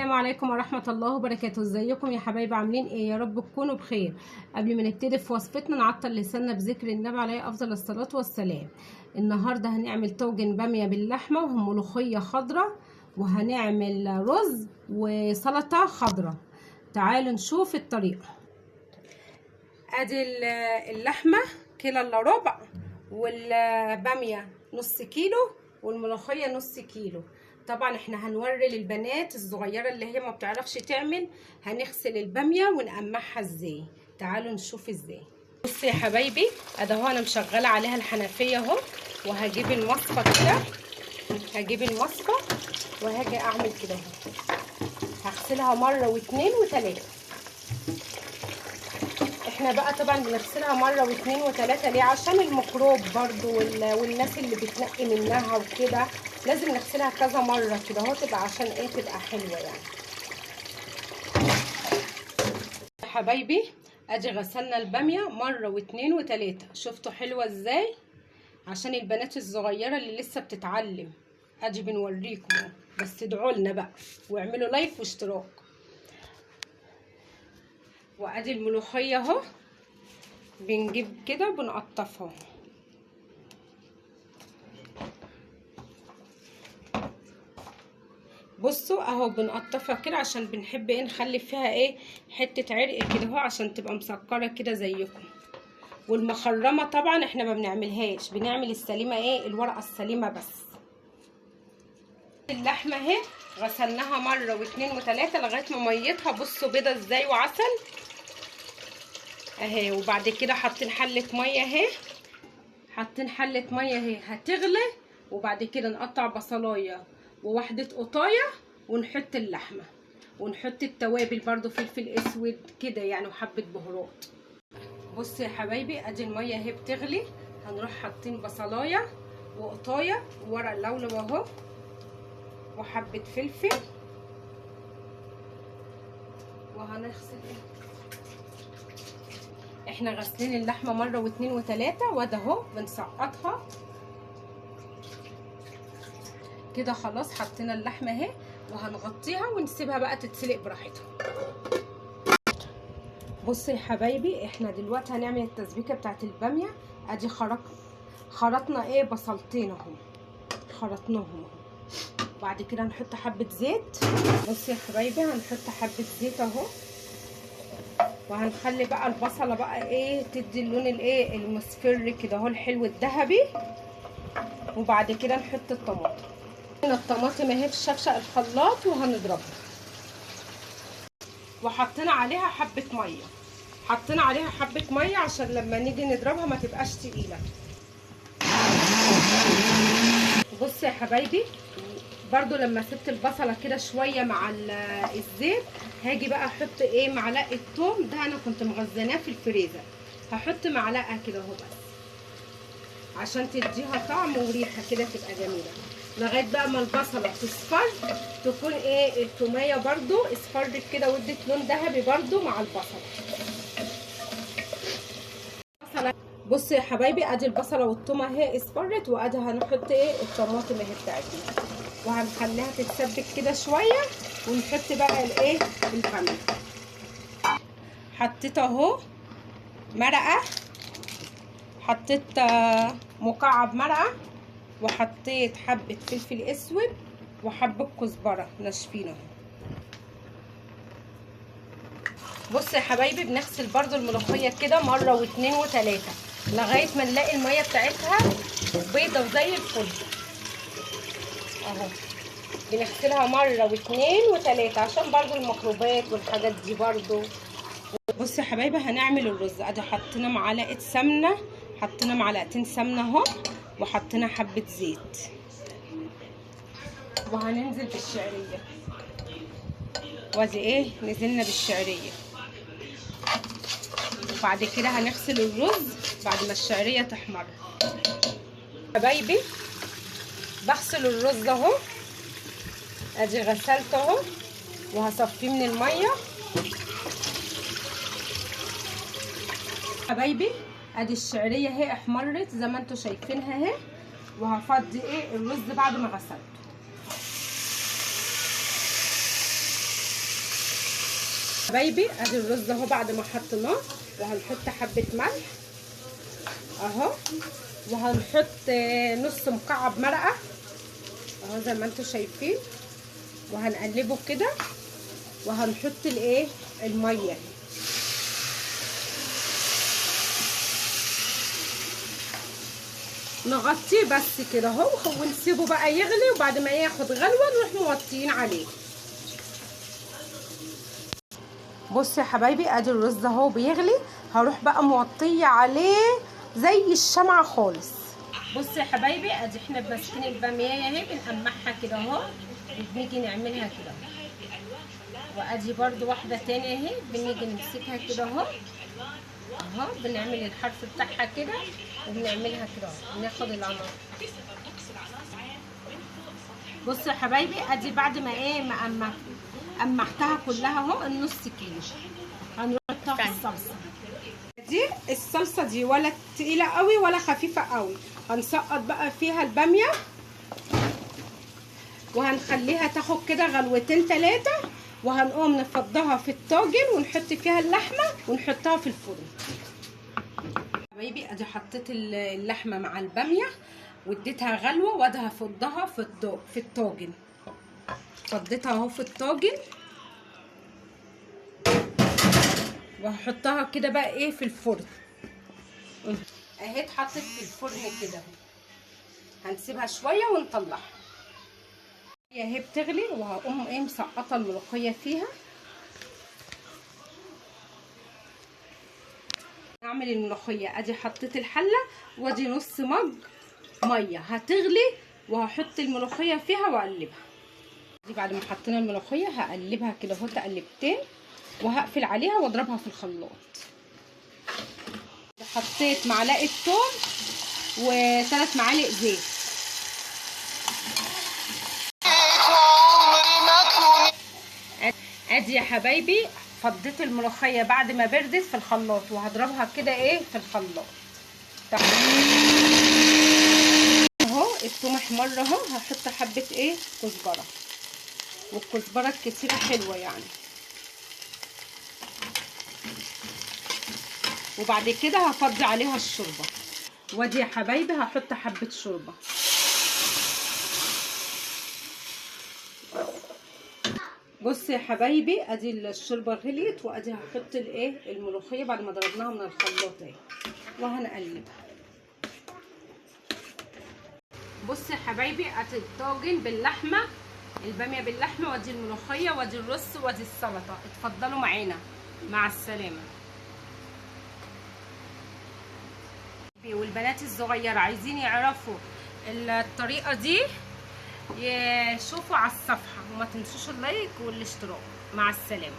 السلام عليكم ورحمة الله وبركاته. ازيكم يا حبايبي؟ عاملين ايه؟ يا رب تكونوا بخير. قبل ما نبتدي في وصفتنا نعطل لساننا بذكر النبي عليه افضل الصلاة والسلام. النهاردة هنعمل طاجن بامية باللحمة وملوخية خضراء، وهنعمل رز وسلطة خضراء. تعالوا نشوف الطريقة. ادي اللحمة كيلو الا ربع، والبامية نص كيلو، والملوخية نص كيلو. طبعا احنا هنوري للبنات الصغيره اللي هي ما بتعرفش تعمل هنغسل الباميه ونقمعها ازاي. تعالوا نشوف ازاي. بصي يا حبايبي، ادي اهو انا مشغله عليها الحنفيه اهو، وهجيب المصفى كده، هجيب المصفى وهاجي اعمل كده اهو. هغسلها مره واثنين وثلاثه. احنا بقى طبعا بنغسلها مره واثنين وثلاثه ليه؟ عشان الميكروب برضو والناس اللي بتنقي منها وكده، لازم نغسلها كذا مره كده اهو، تبقى عشان ايه؟ تبقى حلوه يعني. يا حبايبي ادي غسلنا الباميه مره واثنين وثلاثه. شفتوا حلوه ازاي؟ عشان البنات الصغيره اللي لسه بتتعلم ادي بنوريكم، بس ادعوا لنا بقى واعملوا لايك واشتراك. وادي الملوخيه اهو، بنجيب كده بنقطفها. بصوا اهو بنقطفها كده عشان بنحب ايه؟ نخلي فيها ايه؟ حته عرق كده اهو، عشان تبقى مسكره كده زيكم. والمخرمه طبعا احنا ما بنعملهاش، بنعمل السليمه ايه؟ الورقه السليمه بس. اللحمه اهي غسلناها مره واثنين وثلاثه لغايه ما ميتها بصوا بيضه ازاي وعسل اهي. وبعد كده حاطين حله ميه اهي، حاطين حله ميه اهي هتغلي. وبعد كده نقطع بصلايه وواحده قطايه ونحط اللحمه، ونحط التوابل برضو، فلفل اسود كده يعني وحبه بهارات. بصوا يا حبايبي ادي الميه اهي بتغلي، هنروح حاطين بصلايه وقطايه وورق اللولو اهو وحبه فلفل، وهنغسل احنا غاسلين اللحمه مره واثنين وثلاثه، وده اهو بنسقطها كده. خلاص حطينا اللحمه اهي، وهنغطيها ونسيبها بقى تتسلق براحتها. بصوا يا حبايبي احنا دلوقتي هنعمل التسبيكه بتاعت الباميه. ادي خرطنا ايه؟ بصلتين اهو، خرطناهم اهو. بعد كده هنحط حبه زيت. بصوا يا حبايبي هنحط حبه زيت اهو، وهنخلي بقى البصله بقى ايه؟ تدي اللون الايه؟ المصفر كده اهو، الحلو الذهبي. وبعد كده نحط الطماطم. الطماطم اهي في الشفشق الخلاط وهنضربها. وحطينا عليها حبه ميه، حطينا عليها حبه ميه عشان لما نيجي نضربها ما تبقاش تقيله. بصوا يا حبايبي برضو لما سبت البصله كده شويه مع الزيت، هاجي بقى احط ايه؟ معلقه توم. ده انا كنت مخزناه في الفريزر، هحط معلقه كده اهو بس عشان تديها طعم وريحه كده تبقى جميله، لغايه بقى ما البصله تصفر، تكون ايه؟ التوميه برضو اصفرت كده وادت لون ذهبي برضو مع البصله. بصوا يا حبايبي ادي البصله والثومه اهي اصفرت، وادي هنحط ايه؟ الطماطم اهي بتاعتنا، وهنخليها تتسبك كده شويه، ونحط بقى الايه؟ الباميه. حطيت اهو مرقه، حطيت مكعب مرقه، وحطيت حبه فلفل اسود وحبه كزبره ناشفين اهو. بصوا يا حبايبي بنغسل برضو الملوخيه كده مره واثنين وثلاثه لغايه ما نلاقي الميه بتاعتها بيضه وزي الفل اهو. بنغسلها مره واثنين وثلاثه عشان برضو الميكروبات والحاجات دي برضو. بصوا يا حبايبي هنعمل الرز. ادي حطينا معلقه سمنه، حطينا معلقتين سمنه اهو، وحطينا حبه زيت، وهننزل بالشعريه. وادي ايه؟ نزلنا بالشعريه. وبعد كده هنغسل الرز بعد ما الشعريه تحمر. حبايبي بغسل الرز اهو، ادي غسلته اهو وهصفيه من الميه. حبايبي ادي الشعريه اهي احمرت زي ما انتم شايفينها اهي، وهفضي ايه؟ الرز بعد ما غسلته. حبايبي ادي الرز اهو بعد ما حطيناه، وهنحط حبه ملح اهو، وهنحط نص مكعب مرقه اهو زي ما انتم شايفين، وهنقلبه كده، وهنحط الايه الميه، نغطيه بس كده اهو ونسيبه بقى يغلي، وبعد ما ياخد غلوه نروح موطيين عليه. بصوا يا حبايبي ادي الرز اهو بيغلي، هروح بقى موطيه عليه زي الشمعه خالص. بصوا يا حبايبي ادي احنا ماسكين الباميه اهي بنقمعها كده اهو، وبنيجي نعملها كده، وادي برده واحده تانية اهي بنيجي نمسكها كده اهو بنعمل الحرف بتاعها كده وبنعملها كده اهو، بناخد العمر. بصوا يا حبايبي ادي بعد ما ايه ما قمعتها كلها اهو النص كيلو، هنحطها في الصلصه دي. الصلصه دي ولا تقيله قوي ولا خفيفه قوي، هنسقط بقى فيها الباميه وهنخليها تاخد كده غلوتين 3، وهنقوم نفضها في الطاجن ونحط فيها اللحمه ونحطها في الفرن. حبايبي ادي حطيت اللحمه مع الباميه واديتها غلوه، وادي هفضها في الطاجن، فضيتها اهو في الطاجن، وهحطها كده بقى ايه في الفرن اهي. اتحطت في الفرن كده، هنسيبها شويه ونطلعها اهي بتغلي، وهقوم ايه مسقطه الملوخيه فيها. اعمل الملوخيه ادي حطيت الحله، وادي نص مج ميه هتغلي، وهحط الملوخيه فيها واقلبها. دي بعد ما حطينا الملوخيه هقلبها كده اهو تقلبتين، وهقفل عليها واضربها في الخلاط. حطيت معلقه ثوم و3 معالق زيت. ادي يا حبايبي فضيت الملوخيه بعد ما بردت في الخلاط، وهضربها كده ايه في الخلاط اهو. الثوم احمر اهو، هحط حبه ايه كزبره، والكزبره الكتيره حلوه يعني. وبعد كده هفضي عليها الشوربه، وادي يا حبايبي هحط حبه شوربه. بصوا يا حبايبي ادي الشوربه غليت، وادي هحط الايه الملوخيه بعد ما ضربناها من الخلاط اهي، وهنقلبها. بصوا يا حبايبي ادي الطاجن باللحمه، الباميه باللحمه، وادي الملوخيه، وادي الرز، وادي السلطه. اتفضلوا معانا، مع السلامه. والبنات الصغيره عايزين يعرفوا الطريقه دي يشوفوا على الصفحه، وما تنسوش اللايك والاشتراك. مع السلامه.